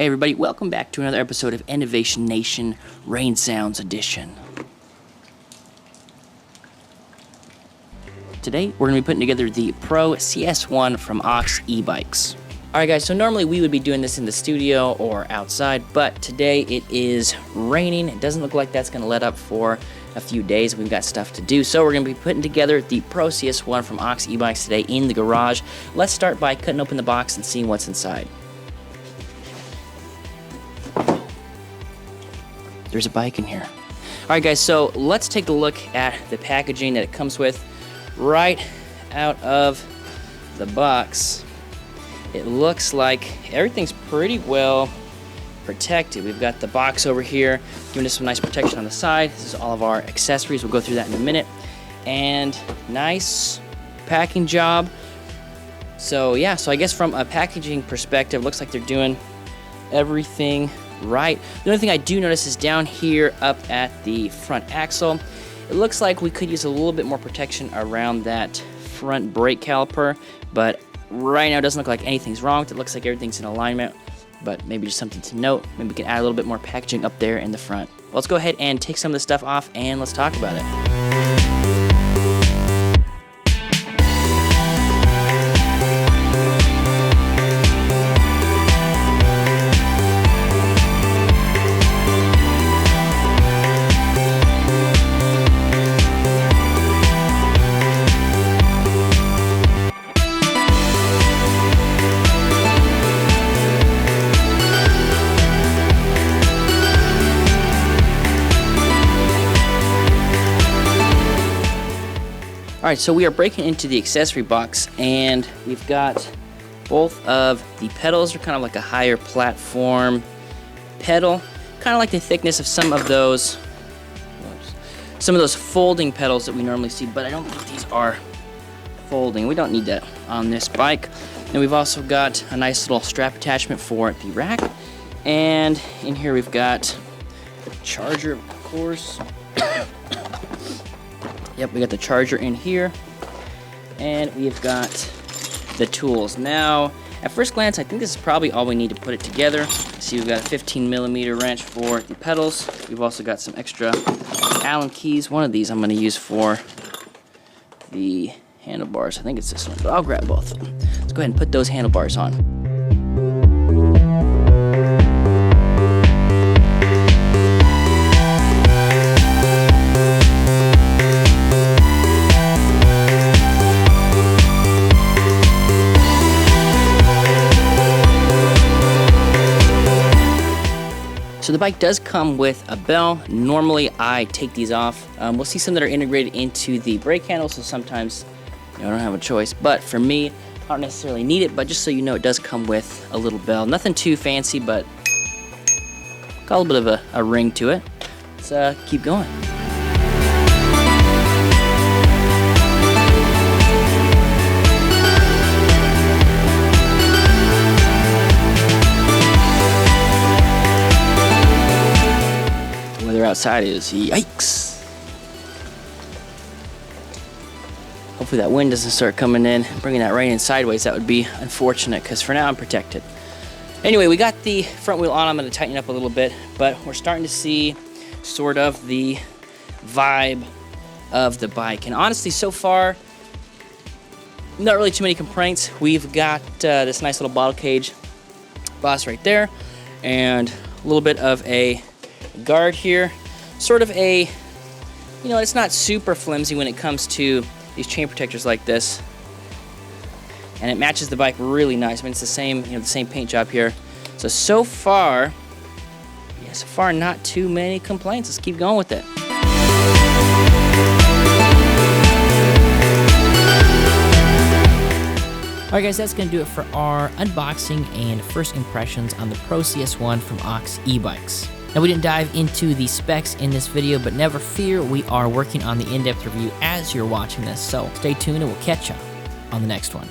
Hey everybody, welcome back to another episode of Innovation Nation Rain Sounds Edition. Today we're going to be putting together the Pro CS-1 from Ebikes. Alright guys, so normally we would be doing this in the studio or outside, but today it is raining. It doesn't look like that's going to let up for a few days. We've got stuff to do, so we're going to be putting together the Pro CS-1 from Ebikes today in the garage. Let's start by cutting open the box and seeing what's inside. There's a bike in here. Alright guys, so let's take a look at the packaging that it comes with right out of the box. It looks like everything's pretty well protected. We've got the box over here giving us some nice protection on the side. This is all of our accessories. We'll go through that in a minute. And nice packing job. So yeah, so I guess from a packaging perspective, looks like they're doing everything right. The only thing I do notice is down here up at the front axle, it looks like we could use a little bit more protection around that front brake caliper, but right now it doesn't look like anything's wrong with it. It looks like everything's in alignment, but maybe just something to note. Maybe we can add a little bit more packaging up there in the front. Well, let's go ahead and take some of this stuff off and let's talk about it. Alright, so we are breaking into the accessory box, and we've got both of the pedals. They're kind of like a higher platform pedal, kind of like the thickness of some of those folding pedals that we normally see, but I don't think these are folding. We don't need that on this bike. And we've also got a nice little strap attachment for the rack, and in here we've got a charger, of course. Yep, we got the charger in here, and we've got the tools. Now, at first glance, I think this is probably all we need to put it together. See, we've got a 15mm wrench for the pedals. We've also got some extra Allen keys. One of these I'm going to use for the handlebars. I think it's this one, but I'll grab both of them. Let's go ahead and put those handlebars on. So the bike does come with a bell. Normally I take these off. We'll see some that are integrated into the brake handle, so sometimes I don't have a choice. But for me, I don't necessarily need it, but just so you know, it does come with a little bell. Nothing too fancy, but got a little bit of a ring to it. Let's keep going. Outside is yikes. Hopefully that wind doesn't start coming in, bringing that rain in sideways. That would be unfortunate, because for now I'm protected. Anyway, we got the front wheel on. I'm going to tighten it up a little bit, but we're starting to see sort of the vibe of the bike. And honestly, so far, not really too many complaints. We've got this nice little bottle cage boss right there, and a little bit of a guard here. Sort of a, it's not super flimsy when it comes to these chain protectors like this, and it matches the bike really nice. I mean, it's the same, the same paint job here. So far, not too many complaints. Let's keep going with it. Alright guys, that's going to do it for our unboxing and first impressions on the Pro CS-1 from Ebikes. Now, we didn't dive into the specs in this video, but never fear, we are working on the in-depth review as you're watching this, so stay tuned and we'll catch you on the next one.